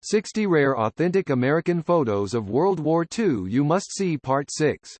60 Rare Authentic American Photos of World War II. You must see Part 6.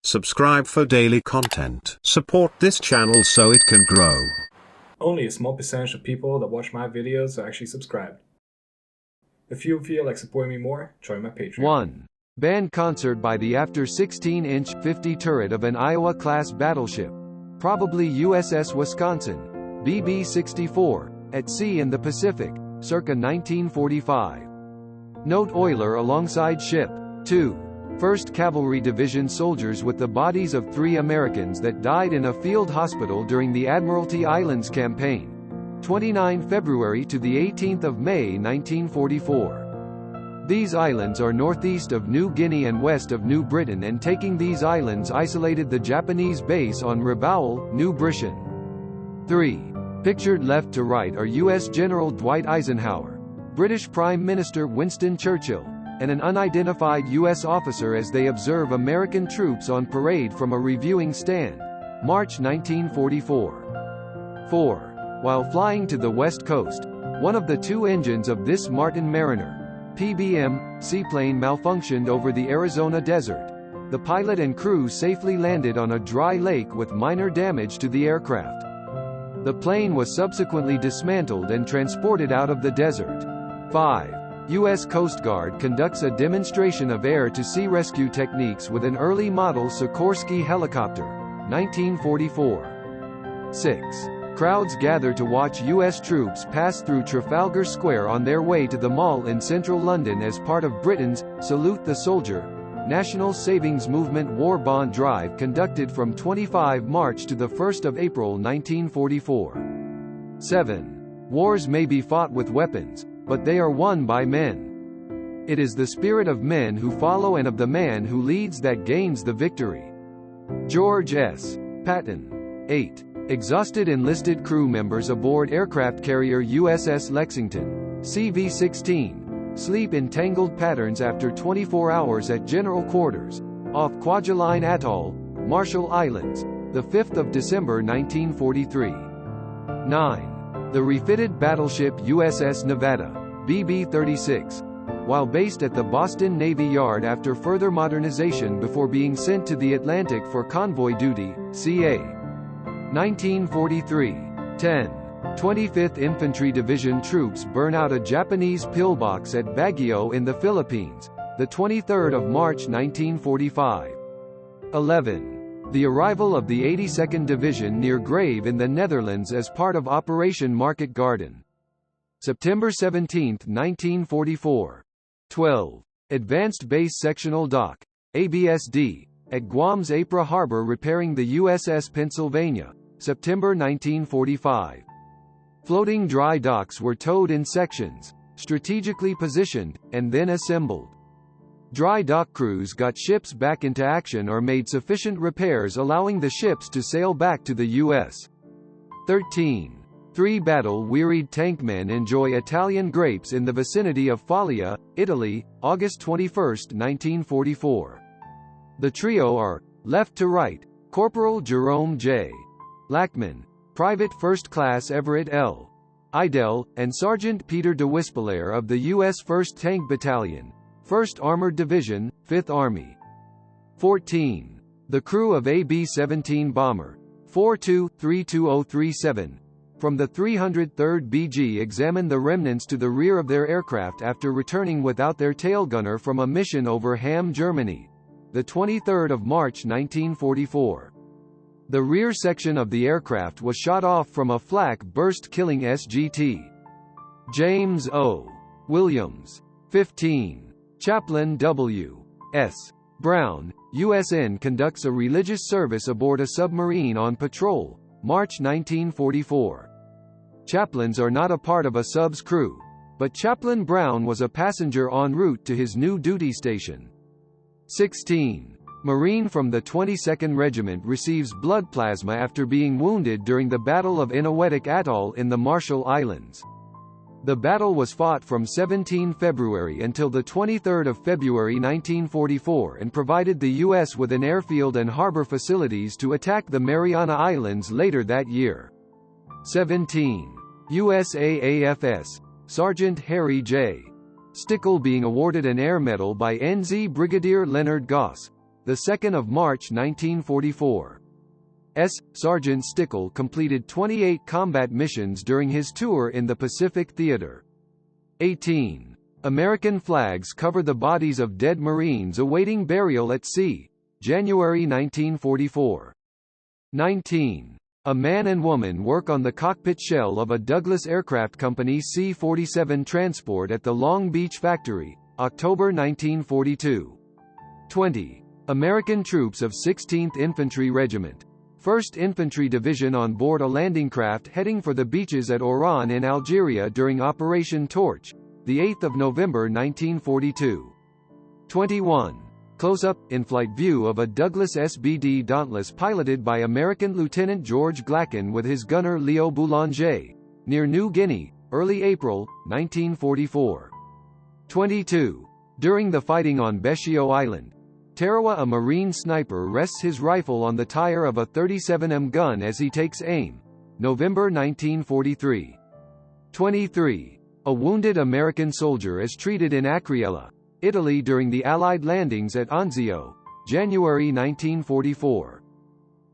Subscribe for daily content. Support this channel so it can grow. Only a small percentage of people that watch my videos are actually subscribed. If you feel like supporting me more, join my Patreon. 1. Band concert by the after 16-inch 50 turret of an Iowa-class battleship, probably USS Wisconsin, BB-64, at sea in the Pacific, circa 1945. Note oiler alongside ship. 2. 1st Cavalry Division soldiers with the bodies of 3 Americans that died in a field hospital during the Admiralty Islands campaign. 29 February to the 18th of May 1944. These islands are northeast of New Guinea and west of New Britain, and taking these islands isolated the Japanese base on Rabaul, New Britain. 3. Pictured left to right are U.S. General Dwight Eisenhower, British Prime Minister Winston Churchill, and an unidentified U.S. officer as they observe American troops on parade from a reviewing stand. March 1944. 4. While flying to the west coast, one of the 2 engines of this Martin Mariner PBM seaplane malfunctioned over the Arizona desert. The pilot and crew safely landed on a dry lake with minor damage to the aircraft. The plane was subsequently dismantled and transported out of the desert. 5. U.S. Coast Guard conducts a demonstration of air-to-sea rescue techniques with an early model Sikorsky helicopter. 1944. 6. Crowds gather to watch U.S. troops pass through Trafalgar Square on their way to the Mall in central London as part of Britain's Salute the Soldier National Savings Movement War Bond Drive, conducted from 25 March to 1 April 1944. 7. Wars may be fought with weapons, but they are won by men. It is the spirit of men who follow and of the man who leads that gains the victory. George S. Patton. 8. Exhausted enlisted crew members aboard aircraft carrier USS Lexington, CV-16, sleep in tangled patterns after 24 hours at General Quarters, off Kwajalein Atoll, Marshall Islands, 5 December 1943. 9. The refitted battleship USS Nevada, BB-36, while based at the Boston Navy Yard after further modernization before being sent to the Atlantic for convoy duty, ca. 1943. 10. 25th Infantry Division troops burn out a Japanese pillbox at Baguio in the Philippines, 23 March 1945. 11. The arrival of the 82nd Division near Grave in the Netherlands as part of Operation Market Garden. September 17, 1944. 12. Advanced Base Sectional Dock, ABSD, at Guam's Apra Harbor repairing the USS Pennsylvania, September 1945. Floating dry docks were towed in sections, strategically positioned, and then assembled. Dry dock crews got ships back into action or made sufficient repairs allowing the ships to sail back to the U.S. 13. 3 battle-wearied tankmen enjoy Italian grapes in the vicinity of Foglia, Italy, August 21, 1944. The trio are, left to right, Corporal Jerome J. Lackman, Private First Class Everett L. Idell, and Sergeant Peter de Wispelaar of the U.S. 1st Tank Battalion, 1st Armored Division, 5th Army. 14. The crew of AB-17 bomber 42-32037 from the 303rd BG examined the remnants to the rear of their aircraft after returning without their tail gunner from a mission over Hamm, Germany, 23 March 1944. The rear section of the aircraft was shot off from a flak burst killing SGT. James O. Williams. 15. Chaplain W. S. Brown, USN conducts a religious service aboard a submarine on patrol, March 1944. Chaplains are not a part of a sub's crew, but Chaplain Brown was a passenger en route to his new duty station. 16. Marine from the 22nd Regiment receives blood plasma after being wounded during the Battle of Eniwetok Atoll in the Marshall Islands. The battle was fought from 17 February until 23 February 1944 and provided the U.S. with an airfield and harbor facilities to attack the Mariana Islands later that year. 17. USAAFS Sergeant Harry J. Stickle being awarded an Air Medal by NZ Brigadier Leonard Goss, 2 March 1944. Sergeant Stickle completed 28 combat missions during his tour in the Pacific Theater. 18. American flags cover the bodies of dead Marines awaiting burial at sea, January 1944. 19. A man and woman work on the cockpit shell of a Douglas Aircraft Company C-47 transport at the Long Beach factory, October 1942. 20. American troops of 16th Infantry Regiment, 1st Infantry Division on board a landing craft heading for the beaches at Oran in Algeria during Operation Torch, 8 November 1942. 21. Close-up, in-flight view of a Douglas SBD Dauntless piloted by American Lieutenant George Glacken with his gunner Leo Boulanger, near New Guinea, early April, 1944. 22. During the fighting on Beshio Island, Tarawa, a Marine sniper, rests his rifle on the tire of a 37mm gun as he takes aim, November 1943. 23. A wounded American soldier is treated in Acriella, Italy during the Allied landings at Anzio, January 1944.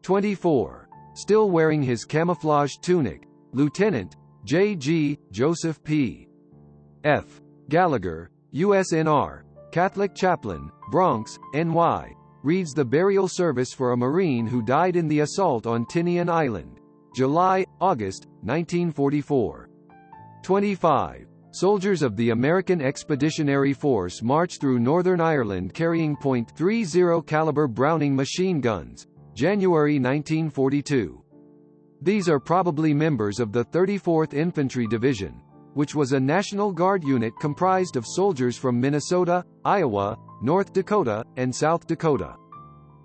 24. Still wearing his camouflage tunic, Lieutenant J.G. Joseph P. F. Gallagher, USNR, Catholic chaplain, Bronx, NY, reads the burial service for a Marine who died in the assault on Tinian Island, July-August, 1944. 25. Soldiers of the American Expeditionary Force march through Northern Ireland carrying .30 caliber Browning machine guns, January 1942. These are probably members of the 34th Infantry Division, which was a National Guard unit comprised of soldiers from Minnesota, Iowa, North Dakota, and South Dakota.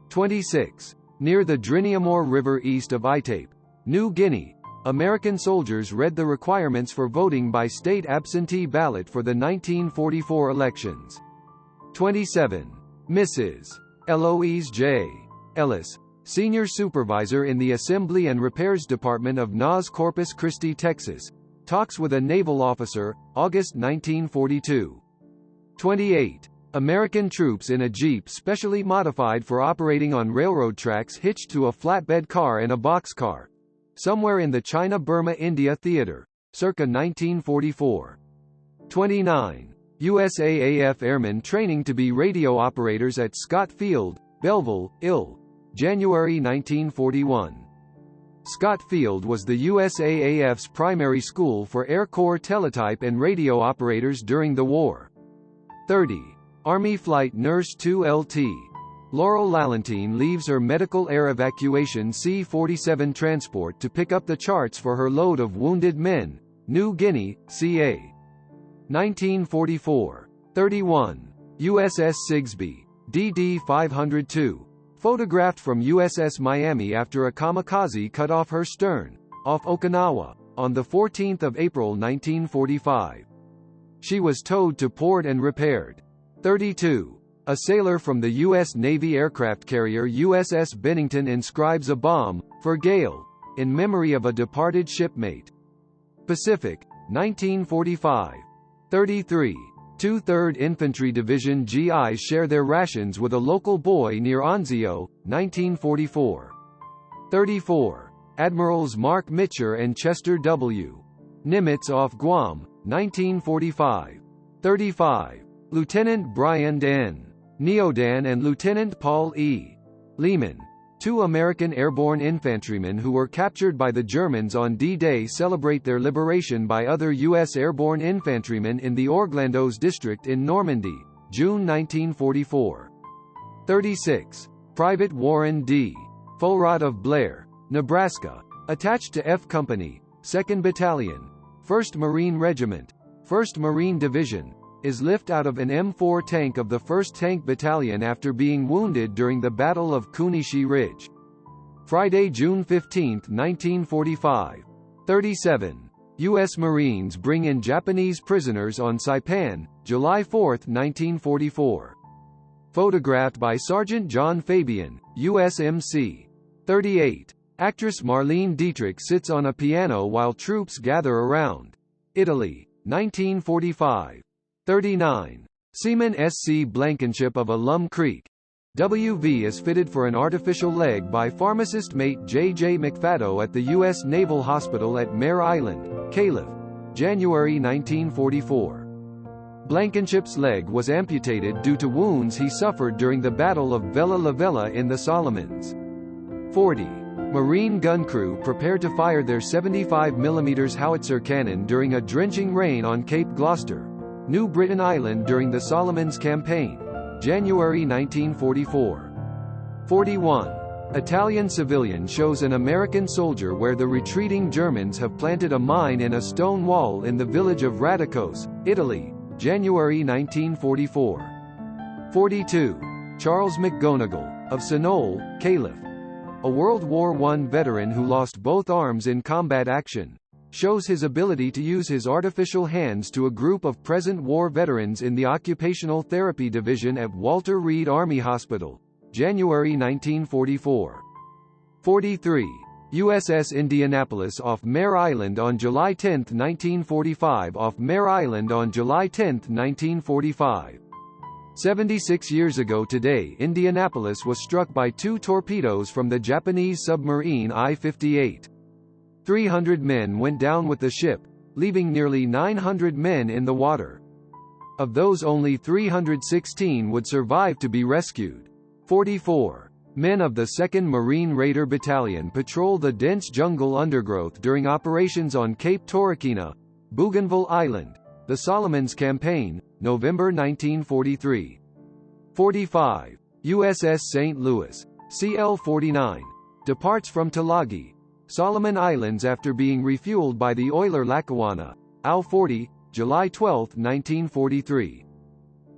26. Near the Driniamore River east of Itape, New Guinea, American soldiers read the requirements for voting by state absentee ballot for the 1944 elections. 27. Mrs. Eloise J. Ellis, Senior Supervisor in the Assembly and Repairs Department of NAS Corpus Christi, Texas, talks with a naval officer, August 1942. 28. American troops in a Jeep specially modified for operating on railroad tracks hitched to a flatbed car and a boxcar, somewhere in the China-Burma-India theater, circa 1944. 29. USAAF airmen training to be radio operators at Scott Field, Belleville, IL, January 1941. Scott Field was the USAAF's primary school for Air Corps teletype and radio operators during the war. 30. Army Flight Nurse 2LT. Laurel Lalantine leaves her medical air evacuation C-47 transport to pick up the charts for her load of wounded men, New Guinea, CA. 1944. 31. USS Sigsbee, DD-502. Photographed from USS Miami after a kamikaze cut off her stern, off Okinawa, on 14 April 1945. She was towed to port and repaired. 32. A sailor from the U.S. Navy aircraft carrier USS Bennington inscribes a bomb, for Gale, in memory of a departed shipmate. Pacific, 1945. 33. 2/3 Infantry Division GIs share their rations with a local boy near Anzio, 1944. 34. Admirals Mark Mitcher and Chester W. Nimitz off Guam, 1945. 35. Lieutenant Brian N. Neodan and Lieutenant Paul E. Lehman, two American airborne infantrymen who were captured by the Germans on D-Day, celebrate their liberation by other U.S. airborne infantrymen in the Orglandos district in Normandy, June 1944. 36. Private Warren D. Fulrod of Blair, Nebraska, attached to F Company, 2nd Battalion, 1st Marine Regiment, 1st Marine Division, is lifted out of an M4 tank of the 1st Tank Battalion after being wounded during the Battle of Kunishi Ridge. Friday, June 15, 1945. 37. U.S. Marines bring in Japanese prisoners on Saipan, July 4, 1944. Photographed by Sergeant John Fabian, USMC. 38. Actress Marlene Dietrich sits on a piano while troops gather around. Italy, 1945. 39. Seaman S.C. Blankenship of Alum Creek. W.V. is fitted for an artificial leg by pharmacist mate J.J. McFaddo at the U.S. Naval Hospital at Mare Island, Calif., January 1944. Blankenship's leg was amputated due to wounds he suffered during the Battle of Vella La Vella in the Solomons. 40. Marine gun crew prepared to fire their 75 mm howitzer cannon during a drenching rain on Cape Gloucester, New Britain Island during the Solomons Campaign, January 1944. 41. Italian civilian shows an American soldier where the retreating Germans have planted a mine in a stone wall in the village of Radicos, Italy, January 1944. 42. Charles McGonigal, of Sunol, Calif., a World War I veteran who lost both arms in combat action, shows his ability to use his artificial hands to a group of present war veterans in the Occupational Therapy Division at Walter Reed Army Hospital, January 1944. 43. USS Indianapolis off Mare Island on July 10, 1945. Off Mare Island on July 10, 1945. 76 years ago today, Indianapolis was struck by 2 torpedoes from the Japanese submarine I-58. 300 men went down with the ship, leaving nearly 900 men in the water. Of those, only 316 would survive to be rescued. 44. Men of the 2nd Marine Raider Battalion patrol the dense jungle undergrowth during operations on Cape Torokina, Bougainville Island, the Solomons Campaign, November 1943. 45. USS St. Louis, CL-49, departs from Tulagi, Solomon Islands after being refueled by the oiler Lackawanna, AL-40, July 12, 1943.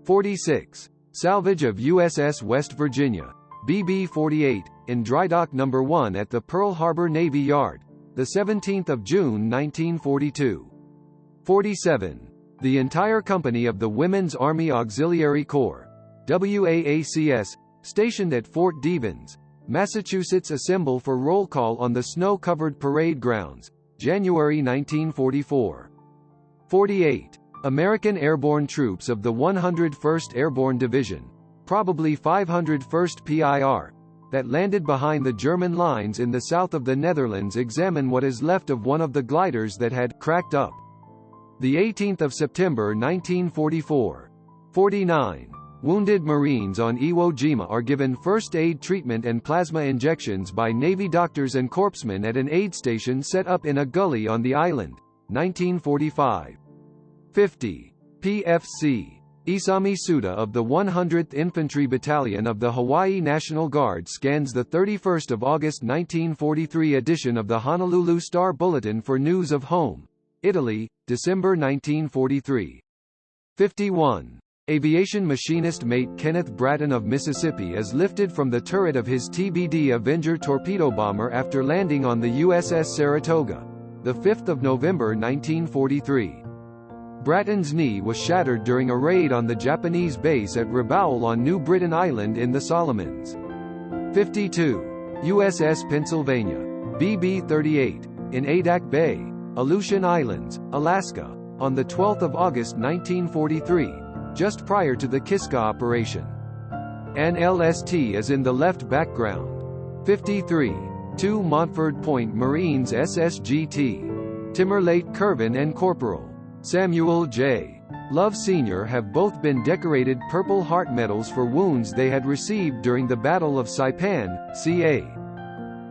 46. Salvage of USS West Virginia, BB-48, in Drydock No. 1 at the Pearl Harbor Navy Yard, 17 June 1942. 47. The entire company of the Women's Army Auxiliary Corps, WAACS, stationed at Fort Devens, Massachusetts assemble for roll call on the snow-covered parade grounds, January 1944. 48. American airborne troops of the 101st Airborne Division, probably 501st PIR, that landed behind the German lines in the south of the Netherlands examine what is left of one of the gliders that had cracked up. The 18th of September 1944. 49. Wounded Marines on Iwo Jima are given first aid treatment and plasma injections by Navy doctors and corpsmen at an aid station set up in a gully on the island, 1945. 50. PFC. Isami Suda of the 100th Infantry Battalion of the Hawaii National Guard scans the 31st of August 1943 edition of the Honolulu Star Bulletin for news of home, Italy, December 1943. 51. Aviation machinist mate Kenneth Bratton of Mississippi is lifted from the turret of his TBD Avenger torpedo bomber after landing on the USS Saratoga, 5 November 1943. Bratton's knee was shattered during a raid on the Japanese base at Rabaul on New Britain Island in the Solomons. 52. USS Pennsylvania, BB-38, in Adak Bay, Aleutian Islands, Alaska, on 12 August 1943, just prior to the Kiska operation. An LST is in the left background. 53. 2 Montford Point Marines SSGT, Timmerlate Kervin and Corporal Samuel J. Love Sr. have both been decorated Purple Heart medals for wounds they had received during the Battle of Saipan, ca.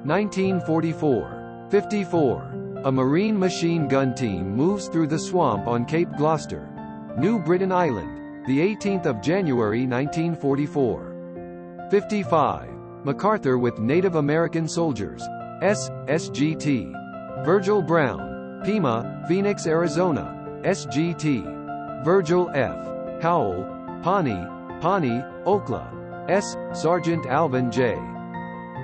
1944. 54. A Marine machine gun team moves through the swamp on Cape Gloucester, New Britain Island, the 18th of January 1944. 55. MacArthur with Native American soldiers, SGT. Virgil Brown, Pima, Phoenix, Arizona, SGT. Virgil F. Howell, Pawnee, Okla, Sergeant Alvin J.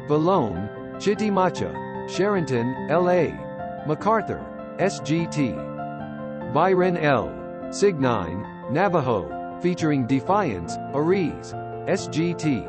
Vallone, Chitimacha, Sharonton, LA. MacArthur, SGT. Byron L. Signine, Navajo, featuring Defiance, Aries, SGT.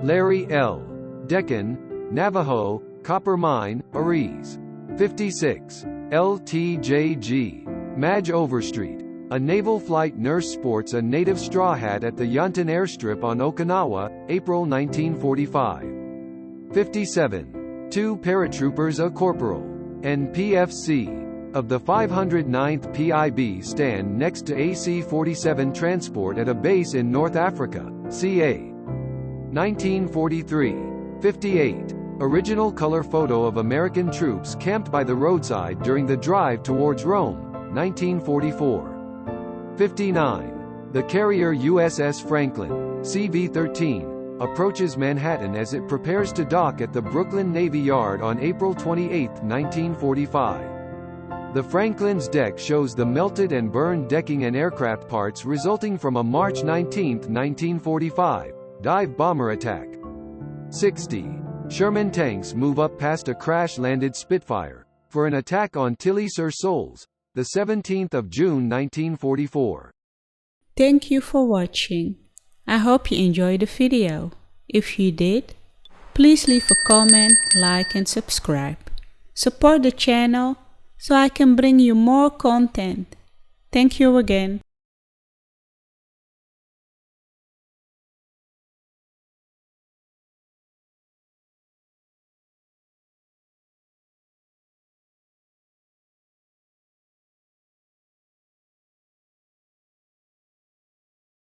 Larry L. Deccan, Navajo, Copper Mine, Aries. 56. LTJG. Madge Overstreet, a naval flight nurse sports a native straw hat at the Yuntan airstrip on Okinawa, April 1945. 57. 2 paratroopers a corporal. NPFC. Of the 509th PIB stand next to AC-47 transport at a base in North Africa, CA. 1943. 58. Original color photo of American troops camped by the roadside during the drive towards Rome, 1944. 59. The carrier USS Franklin, CV-13, approaches Manhattan as it prepares to dock at the Brooklyn Navy Yard on April 28, 1945. The Franklin's deck shows the melted and burned decking and aircraft parts resulting from a March 19, 1945, dive bomber attack. 60. Sherman tanks move up past a crash-landed Spitfire for an attack on Tilly-sur-Seulles, the 17th of June 1944. Thank you for watching. I hope you enjoyed the video. If you did, please leave a comment, like and subscribe. Support the channel so I can bring you more content. Thank you again.